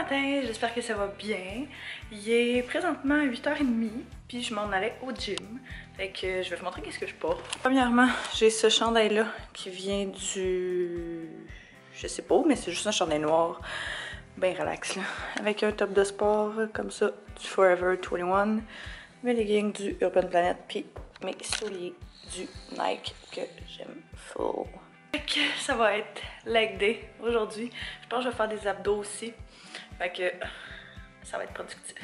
matin, j'espère que ça va bien. Il est présentement 8h30, puis je m'en allais au gym. Fait que je vais vous montrer qu'est-ce que je porte. Premièrement, j'ai ce chandail-là qui vient du... je sais pas, mais c'est juste un chandail noir. Ben relax là. Avec un top de sport comme ça, du Forever 21. Mes leggings du Urban Planet, puis mes souliers du Nike que j'aime full. Fait que ça va être leg day aujourd'hui. Je pense que je vais faire des abdos aussi. Fait que ça va être productif.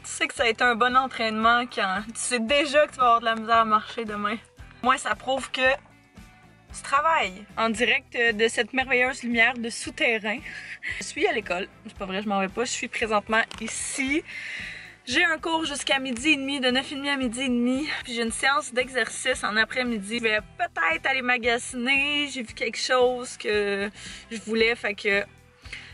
Tu sais que ça a été un bon entraînement quand tu sais déjà que tu vas avoir de la misère à marcher demain. Moi, ça prouve que tu travailles en direct de cette merveilleuse lumière de souterrain. Je suis à l'école, c'est pas vrai, je m'en vais pas, je suis présentement ici. J'ai un cours jusqu'à 12h30, de 9h30 à 12h30. Puis j'ai une séance d'exercice en après-midi. Je vais peut-être aller magasiner, j'ai vu quelque chose que je voulais, fait que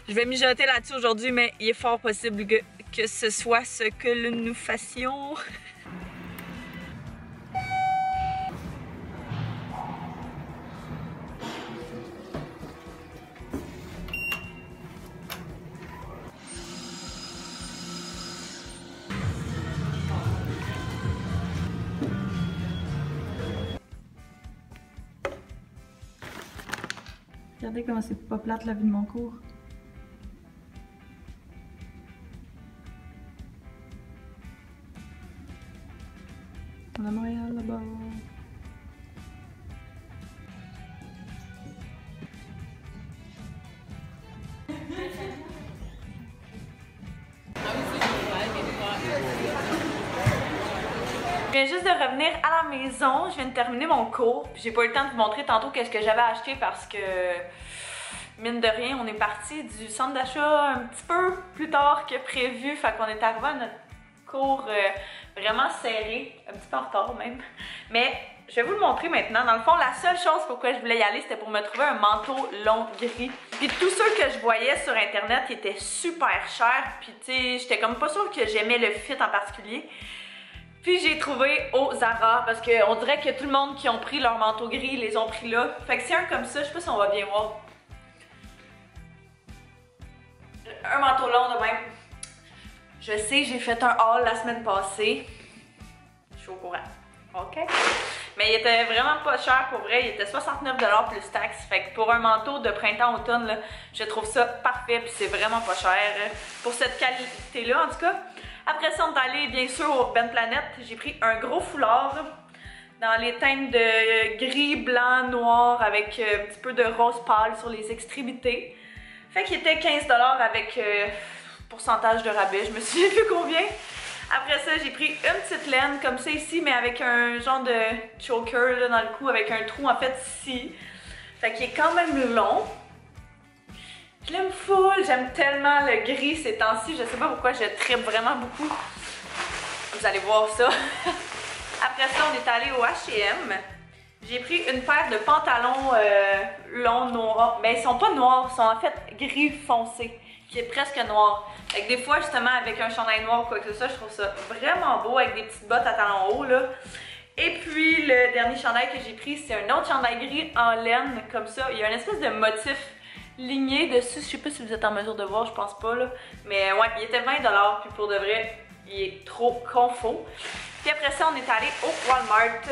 je vais mijoter là-dessus aujourd'hui, mais il est fort possible que ce soit ce que nous fassions. Regardez comment c'est pas plate la vie de mon cours. On a Montréal là-bas. Je viens juste de revenir à la maison, je viens de terminer mon cours. J'ai pas eu le temps de vous montrer tantôt qu'est-ce que j'avais acheté parce que, mine de rien, on est parti du centre d'achat un petit peu plus tard que prévu. Fait qu'on est arrivé à notre cours vraiment serré, un petit peu en retard même. Mais je vais vous le montrer maintenant. Dans le fond, la seule chose pourquoi je voulais y aller, c'était pour me trouver un manteau long gris. Puis tous ceux que je voyais sur internet, ils étaient super chers. Puis tu sais, j'étais comme pas sûre que j'aimais le fit en particulier. Puis j'ai trouvé au Zara parce qu'on dirait que tout le monde qui ont pris leur manteau gris les ont pris là. Fait que c'est un comme ça, je sais pas si on va bien voir. Un manteau long de même. Je sais, j'ai fait un haul la semaine passée. Je suis au courant. OK? Mais il était vraiment pas cher pour vrai. Il était 69$ plus taxes. Fait que pour un manteau de printemps-automne, je trouve ça parfait. Puis c'est vraiment pas cher pour cette qualité-là en tout cas. Après ça, on est allé bien sûr au Urban Planet. J'ai pris un gros foulard dans les teintes de gris, blanc, noir avec un petit peu de rose pâle sur les extrémités. Fait qu'il était 15$ avec pourcentage de rabais, je me souviens plus combien. Après ça, j'ai pris une petite laine comme ça ici, mais avec un genre de choker là, dans le cou, avec un trou en fait ici. Fait qu'il est quand même long. Je l'aime full, j'aime tellement le gris ces temps-ci, je sais pas pourquoi je trippe vraiment beaucoup. Vous allez voir ça. Après ça, on est allé au H&M. J'ai pris une paire de pantalons longs noirs. Mais ils sont pas noirs, ils sont en fait gris foncé, qui est presque noir. Fait que des fois, justement, avec un chandail noir ou quoi que ce soit, je trouve ça vraiment beau avec des petites bottes à talons hauts là. Et puis le dernier chandail que j'ai pris, c'est un autre chandail gris en laine, comme ça. Il y a une espèce de motif ligné dessus, je sais pas si vous êtes en mesure de voir, je pense pas là. Mais ouais, il était 20$, puis pour de vrai, il est trop confort. Puis après ça, on est allé au Walmart.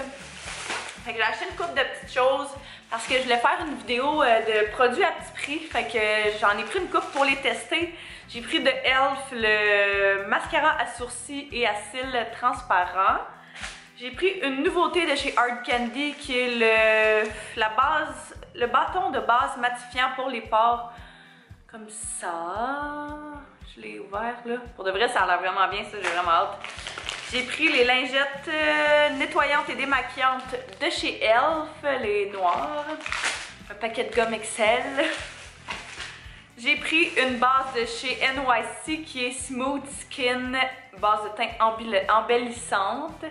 Fait que j'ai acheté une couple de petites choses parce que je voulais faire une vidéo de produits à petit prix. Fait que j'en ai pris une couple pour les tester. J'ai pris de e.l.f. le mascara à sourcils et à cils transparent. J'ai pris une nouveauté de chez Hard Candy qui est le bâton de base matifiant pour les pores. Comme ça. Je l'ai ouvert là. Pour de vrai, ça a l'air vraiment bien, ça, j'ai vraiment hâte. J'ai pris les lingettes nettoyantes et démaquillantes de chez e.l.f., les noires. Un paquet de gomme Excel. J'ai pris une base de chez NYC qui est Smooth Skin, base de teint embellissante.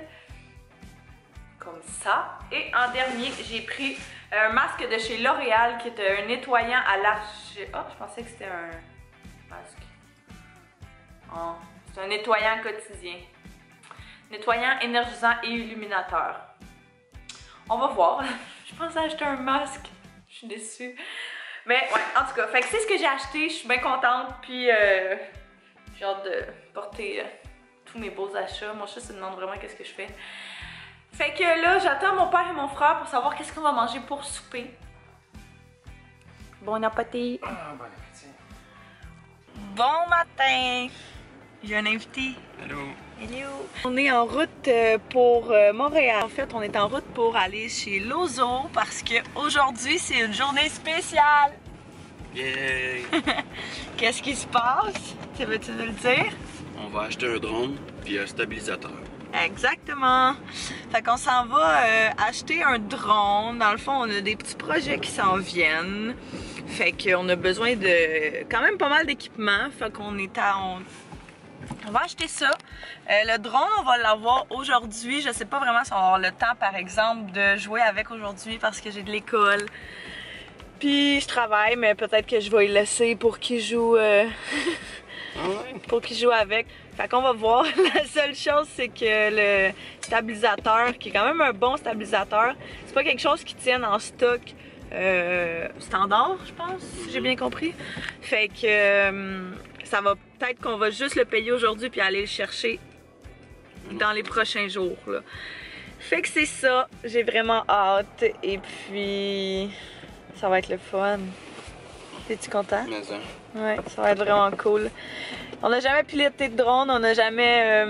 Comme ça. Et en dernier, j'ai pris un masque de chez L'Oréal qui est un nettoyant à l'argile. Oh, je pensais que c'était un masque. Oh, c'est un nettoyant quotidien. nettoyant, énergisant et illuminateur. On va voir. Je pensais acheter un masque. Je suis déçue. Mais ouais, en tout cas, fait que c'est ce que j'ai acheté. Je suis bien contente. Puis j'ai hâte de porter tous mes beaux achats. Mon chat se demande vraiment qu'est-ce que je fais. Fait que là, j'attends mon père et mon frère pour savoir qu'est-ce qu'on va manger pour souper. Bon appétit. Bon matin. J'ai un invité. Hello. Hello. On est en route pour Montréal. En fait, on est en route pour aller chez Lozo parce qu'aujourd'hui, c'est une journée spéciale. Yay! Qu'est-ce qui se passe? Tu veux-tu nous le dire? On va acheter un drone puis un stabilisateur. Exactement. Fait qu'on s'en va acheter un drone. Dans le fond, on a des petits projets qui s'en viennent. Fait qu'on a besoin de quand même pas mal d'équipement. Fait qu'on est on va acheter ça. Le drone, on va l'avoir aujourd'hui. Je sais pas vraiment si on va avoir le temps, par exemple, de jouer avec aujourd'hui parce que j'ai de l'école. Puis je travaille, mais peut-être que je vais le laisser pour qu'il joue. Pour qu'il joue avec. Fait qu'on va voir. La seule chose, c'est que le stabilisateur, qui est quand même un bon stabilisateur, c'est pas quelque chose qui tienne en stock standard, je pense, si j'ai bien compris. Fait que ça va peut-être qu'on va juste le payer aujourd'hui puis aller le chercher dans les prochains jours, là. Fait que c'est ça. J'ai vraiment hâte. Et puis, ça va être le fun. Es-tu content? Ouais, ça va être vraiment cool. On n'a jamais piloté de drone, on n'a jamais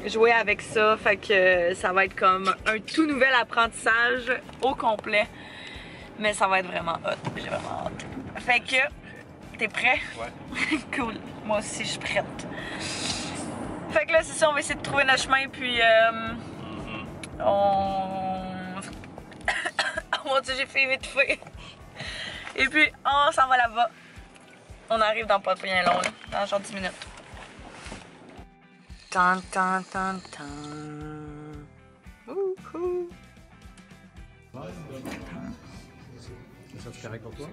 joué avec ça, fait que ça va être comme un tout nouvel apprentissage au complet. Mais ça va être vraiment hot, j'ai vraiment hâte. Fait que, t'es prêt? Ouais. Cool, moi aussi je suis prête. Fait que là, c'est ça, on va essayer de trouver notre chemin, puis oh mon Dieu, j'ai fait vite fait. Et puis, on s'en va là-bas. On arrive dans pas de rien long, là, dans genre 10 minutes. Tan tan tan tan. Ouhou. Ça, c'est correct pour toi?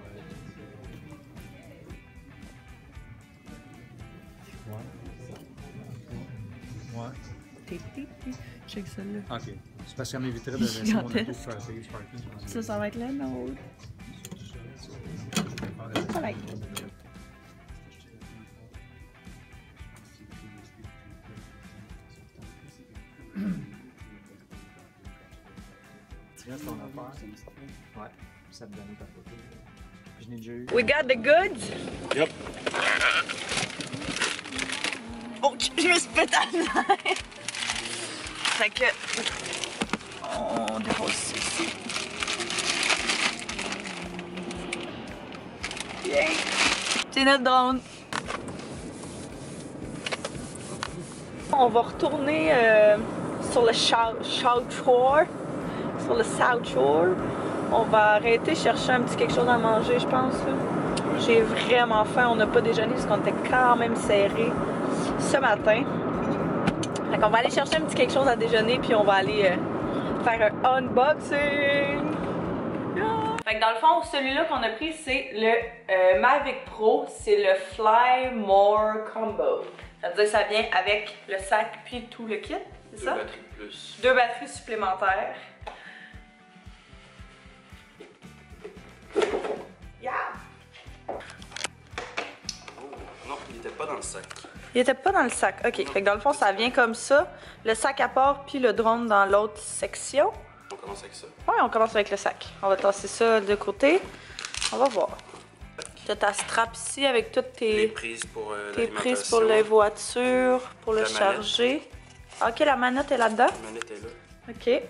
Ouais. Check celle-là. Ok. C'est parce qu'elle m'éviterait de laisser mon auto pour faire payer du parking. Ça va être là, non? Correct. Tu restes ton affaire. Ouais. Ça te donne ta photo. Je n'ai déjà eu. We got the goods? Yep. Oh, je me suis pété à la main. Fait que... on dépose ça ici. Yay! C'est notre drone. On va retourner sur le South Shore. Sur le South Shore. On va arrêter chercher un petit quelque chose à manger, je pense. J'ai vraiment faim. On n'a pas déjeuné parce qu'on était quand même serrés ce matin. Fait qu'on va aller chercher un petit quelque chose à déjeuner puis on va aller faire un unboxing. Yeah. Fait que dans le fond, celui-là qu'on a pris, c'est le Mavic Pro. C'est le Fly More Combo. Ça veut dire que ça vient avec le sac puis tout le kit, c'est ça? 2 batteries de plus. 2 batteries supplémentaires. Yeah! Oh, non, il était pas dans le sac. Il était pas dans le sac. Ok, fait que dans le fond, ça vient comme ça. Le sac à part puis le drone dans l'autre section. On commence avec ça. Ouais, on commence avec le sac. On va tasser ça de côté. On va voir. T'as ta strap ici avec toutes tes prises pour tes prises pour les voitures, pour le charger. Ok, la manette est là-dedans. La manette est là. Ok.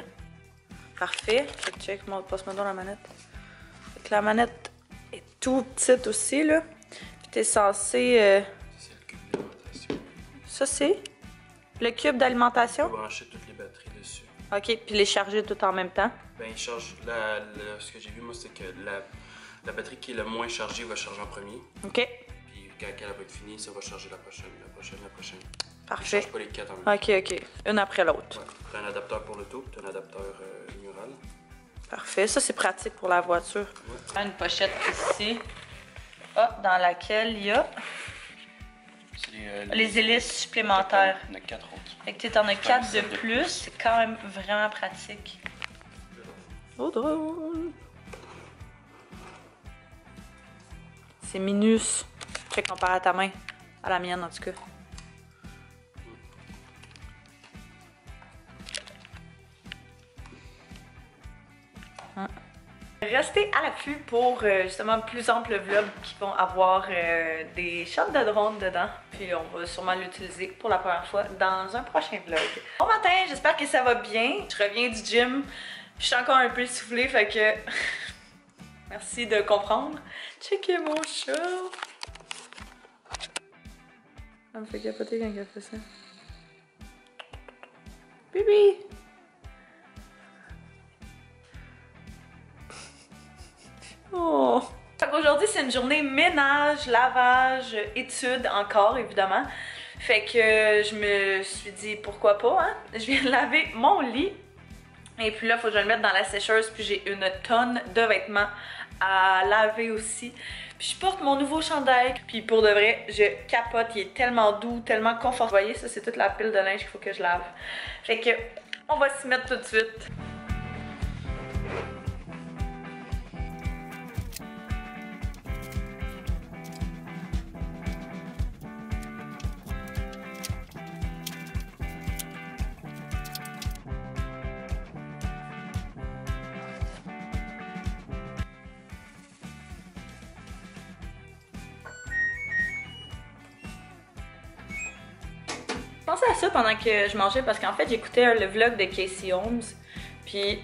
Parfait. Fait que check, passe-moi dans la manette. Fait que la manette est tout petite aussi, là. Puis t'es censé... C'est le cube d'alimentation. Ça, c'est le cube d'alimentation? On va brancher toutes les batteries dessus. Ok, puis les charger tout en même temps. Ben, il charge. Ce que j'ai vu, moi, c'est que la batterie qui est le moins chargée va charger en premier. Ok. Puis quand elle va être finie, ça va charger la prochaine, la prochaine, la prochaine. Parfait. Je charge pas les 4 en même temps. Ok, ok. Une après l'autre. Ouais. T'as un adapteur pour l'auto, t'as un adapteur mural. Parfait. Ça, c'est pratique pour la voiture. Ouais. Une pochette ici. Ah, dans laquelle il y a... C'est les hélices supplémentaires. Il y en a 4 autres. Fait que tu en as 4 de ça fait- plus, c'est quand même vraiment pratique. Oh drôle! C'est minus. Check comparé à ta main. À la mienne en tout cas. Restez à l'affût pour justement plus amples vlogs qui vont avoir des shots de drone dedans. Puis on va sûrement l'utiliser pour la première fois dans un prochain vlog. Bon matin, j'espère que ça va bien. Je reviens du gym. Je suis encore un peu essoufflée, fait que merci de comprendre. Checkez mon chat. Ça me fait capoter quand elle fait ça. Bibi! Oh! Aujourd'hui, c'est une journée ménage, lavage, études encore, évidemment. Fait que je me suis dit, pourquoi pas, hein? Je viens de laver mon lit. Et puis là, il faut que je le mette dans la sécheuse. Puis j'ai une tonne de vêtements à laver aussi. Puis je porte mon nouveau chandail. Puis pour de vrai, je capote. Il est tellement doux, tellement confortable. Vous voyez, ça, c'est toute la pile de linge qu'il faut que je lave. Fait que, on va s'y mettre tout de suite. Je pensais à ça pendant que je mangeais parce qu'en fait j'écoutais le vlog de Casey Holmes. Puis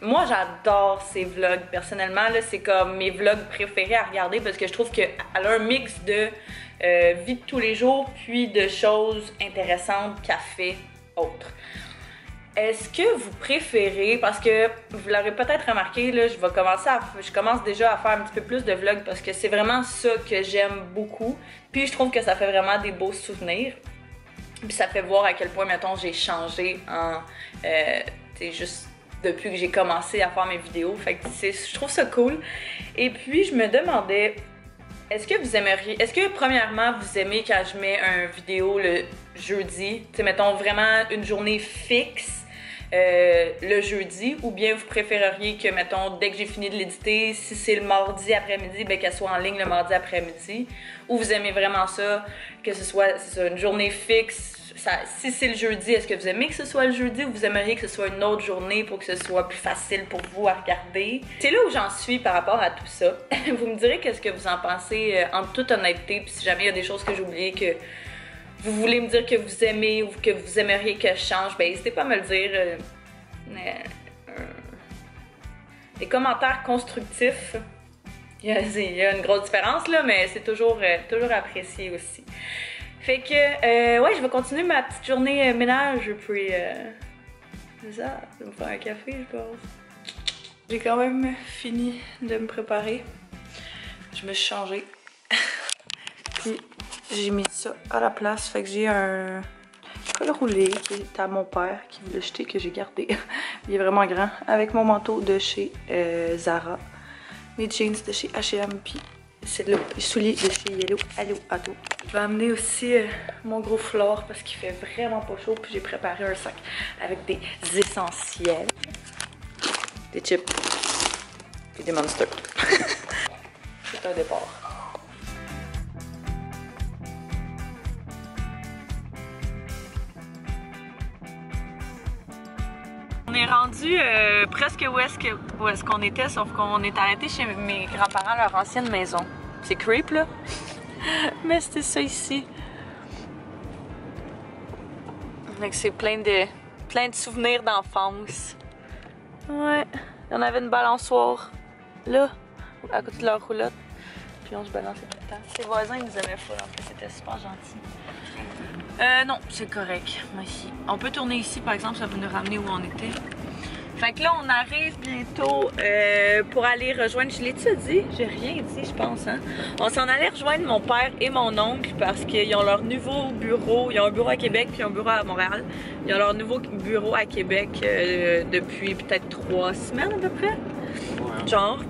moi j'adore ces vlogs personnellement. C'est comme mes vlogs préférés à regarder parce que je trouve qu'elle a un mix de vie de tous les jours puis de choses intéressantes qu'elle fait autres. Est-ce que vous préférez, parce que vous l'aurez peut-être remarqué, là, je commence déjà à faire un petit peu plus de vlogs parce que c'est vraiment ça que j'aime beaucoup. Puis je trouve que ça fait vraiment des beaux souvenirs. Puis ça fait voir à quel point, mettons, j'ai changé en, juste depuis que j'ai commencé à faire mes vidéos. Fait que je trouve ça cool. Et puis, je me demandais, est-ce que premièrement, vous aimez quand je mets une vidéo le jeudi? Tu sais, mettons, vraiment une journée fixe le jeudi, ou bien vous préféreriez que, mettons, dès que j'ai fini de l'éditer, si c'est le mardi après-midi, ben qu'elle soit en ligne le mardi après-midi, ou vous aimez vraiment ça, que ce soit une journée fixe? Si c'est le jeudi, est-ce que vous aimez que ce soit le jeudi ou vous aimeriez que ce soit une autre journée pour que ce soit plus facile pour vous à regarder? C'est là où j'en suis par rapport à tout ça. Vous me direz qu'est-ce que vous en pensez en toute honnêteté, puis si jamais il y a des choses que j'ai oubliées que vous voulez me dire que vous aimez ou que vous aimeriez que je change, ben n'hésitez pas à me le dire. Des commentaires constructifs. Il y a une grosse différence là, mais c'est toujours apprécié aussi. Fait que, ouais, je vais continuer ma petite journée ménage, puis c'est ça, je vais me faire un café, je pense. J'ai quand même fini de me préparer. Je me suis changée. Puis j'ai mis ça à la place, fait que j'ai un col roulé qui est à mon père, qui voulait jeter, que j'ai gardé. Il est vraiment grand, avec mon manteau de chez Zara, mes jeans de chez H&M, puis c'est le soulier de chez Yellow Auto. Je vais amener aussi mon gros flore parce qu'il fait vraiment pas chaud. Puis j'ai préparé un sac avec des essentiels. Des chips. Et des Monsters. C'est un départ. On est rendu presque où est-ce qu'on était, sauf qu'on est arrêté chez mes grands-parents, leur ancienne maison. C'est creep là, mais c'était ça ici. C'est plein de souvenirs d'enfance. Ouais, on avait une balançoire là, à côté de leur roulotte, puis on se balançait tout le temps. Ses voisins ils nous aimaient pas, en plus c'était super gentil. Non, c'est correct. Ici. On peut tourner ici, par exemple, ça va nous ramener où on était. Fait que là, on arrive bientôt pour aller rejoindre... Je l'ai-tu dit? J'ai rien dit, je pense, hein? On s'en allait rejoindre mon père et mon oncle parce qu'ils ont leur nouveau bureau. Ils ont un bureau à Québec puis un bureau à Montréal. Ils ont leur nouveau bureau à Québec depuis peut-être 3 semaines à peu près. Ouais. Genre.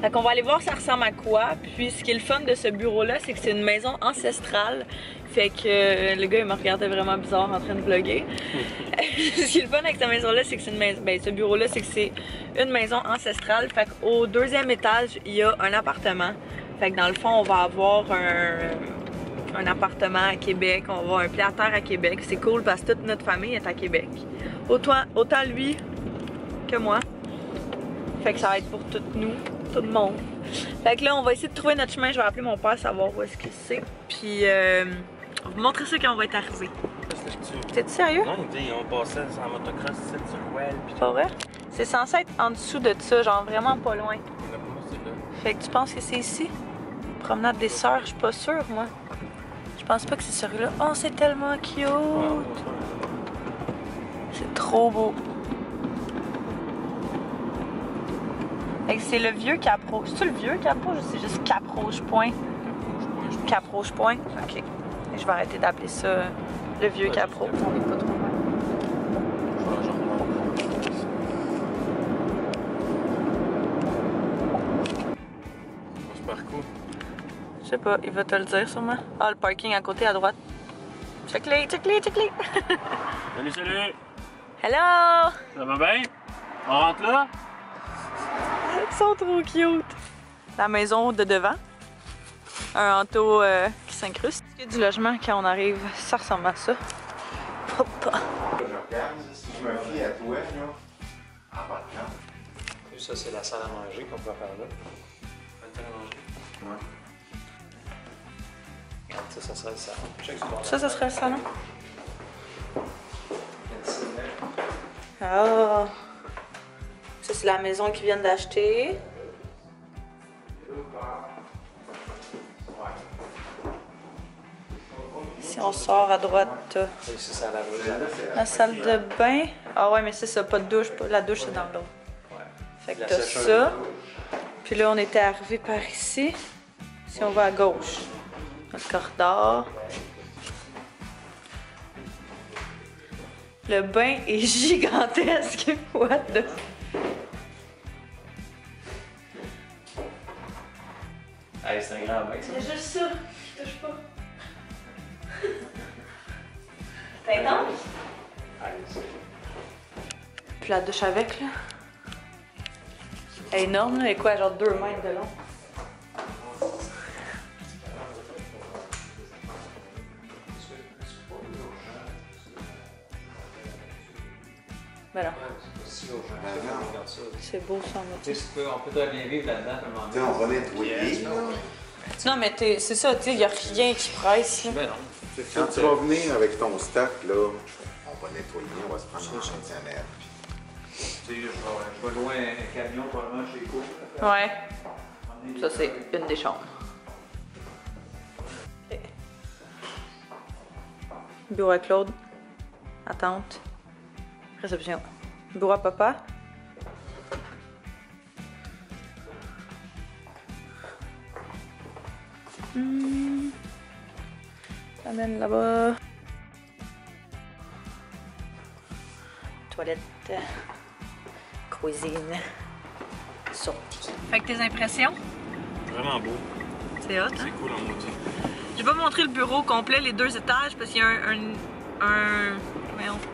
Fait qu'on va aller voir ça ressemble à quoi. Puis ce qui est le fun de ce bureau-là, c'est que c'est une maison ancestrale. Fait que le gars il me regardait vraiment bizarre en train de vlogger. Ce qui est le fun avec cette maison-là, c'est que c'est une maison. Ben, ce bureau-là, c'est que c'est une maison ancestrale. Fait qu'au deuxième étage, il y a un appartement. Fait que dans le fond, on va avoir un appartement à Québec, on va avoir un pied à terre à Québec. C'est cool parce que toute notre famille est à Québec. Autant lui que moi. Fait que ça va être pour toutes nous, tout le monde. Fait que là, on va essayer de trouver notre chemin. Je vais appeler mon père, savoir où est-ce que c'est. Puis, on va vous montrer ça quand on va être arrivé. T'es-tu sérieux? Non, il dit, on passait en motocross, c'est sur Well. Pas vrai? C'est censé être en dessous de ça, genre vraiment pas loin. C'est là. Fait que tu penses que c'est ici? Promenade des Sœurs, je suis pas sûre, moi. Je pense pas que c'est celui-là. Oh, c'est tellement cute! C'est trop beau. Fait que c'est le vieux Cap-Rouge. C'est-tu le vieux Cap-Rouge ou c'est juste Cap-Rouge-Point? Cap-Rouge-Point? Ok. Et je vais arrêter d'appeler ça le vieux Cap-Rouge. On est pas trop loin. Super cool. Je sais pas, il va te le dire sûrement. Ah, le parking à côté à droite. Check-les, check-les, check-les! Salut, salut! Hello! Ça va bien? On rentre là? Ils sont trop cute! La maison de devant. Un hanteau qui s'incruste. Ce qui est du logement quand on arrive, ça ressemble à ça. Hop! Je regarde, si je me fie à toi, là, en partant. Ça, c'est la salle à manger qu'on peut faire là. Ouais. Regarde, ça serait le salon. Check ce bord-là. Ça serait le salon. Ah! Ça, c'est la maison qu'ils viennent d'acheter. Si on sort à droite, t'as C'est ça, la rue. la salle de bain. Ah ouais, mais c'est ça, pas de douche. La douche, c'est dans l'eau. Fait que La t'as sécheuse. ça. Puis là, on était arrivé par ici. Si on va à gauche, notre corridor. Le bain est gigantesque. What the... Hey, c'est un grand bain, ça. Il y a juste ça qui touche pas. C'est intense? Puis la douche avec, là. Elle est énorme, là. Elle est quoi, genre 2 mètres de long? Ben non, c'est beau ça, Tu sais, on peut très bien vivre là-dedans à un moment Tu sais, on va nettoyer. Non, mais c'est ça, tu sais, il n'y a rien qui presse, là. Ben non. Quand tu vas venir avec ton stock, là, on va nettoyer, on va se prendre un fonctionnaire. Tu sais, je vais louer un camion probablement chez Coop. Ouais. Ça, c'est une des chambres. Bureau à Claude. Attente. Réception. Bureau à papa. Amène là-bas. Toilette. Cuisine. Sortie. Fait que tes impressions? Vraiment beau. C'est hot, hein? C'est cool en maudit. J'ai pas montré le bureau complet, les 2 étages, parce qu'il y a un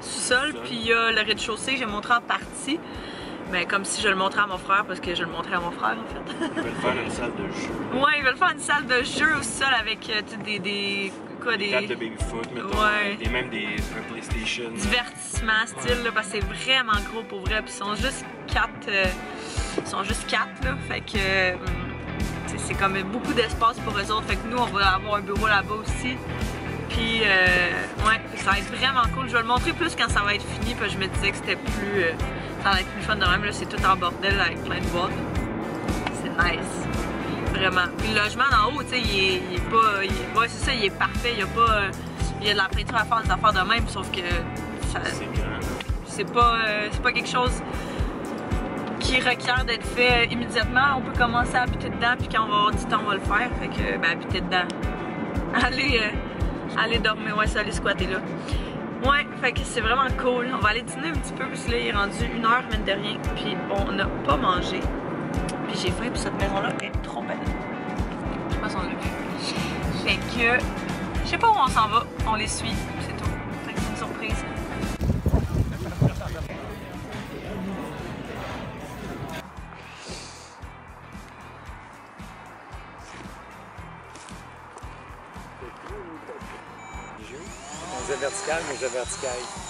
sous-sol, puis il y a le rez-de-chaussée, j'ai montré en partie. Mais comme si je le montrais à mon frère, parce que je le montrais à mon frère, en fait. Ils veulent faire une salle de jeu. Ouais, ils veulent faire une salle de jeu au sol avec des Tables de baby-foot, mettons. Ouais. Et même des PlayStation. divertissement style, là, parce que c'est vraiment gros pour vrai. Puis ils sont juste 4. Ils sont juste 4, là. Fait que c'est comme beaucoup d'espace pour eux autres. Fait que nous, on va avoir un bureau là-bas aussi. Puis, ouais, ça va être vraiment cool. Je vais le montrer plus quand ça va être fini, parce que je me disais que c'était plus. Ça va être plus fun de même. Là, c'est tout en bordel avec plein de boîtes. C'est nice. Vraiment. Puis le logement d'en haut, tu sais, il est pas. Ouais, c'est ça, il est parfait. Il y a pas. Il y a de la peinture à faire, des affaires de même, sauf que. C'est pas quelque chose qui requiert d'être fait immédiatement. On peut commencer à habiter dedans, puis quand on va avoir du temps, on va le faire. Fait que, ben, habiter dedans. Aller dormir, ouais, ça, aller squatter là. Ouais, fait que c'est vraiment cool. On va aller dîner un petit peu, parce que là, il est rendu 1h, mine de rien, puis on n'a pas mangé. Puis j'ai faim, puis cette maison-là est trop belle. Je sais pas si on l'a vu. Fait que, je sais pas où on s'en va, on les suit, c'est tout. Fait que c'est une surprise. On disait vertical, mais je vertical.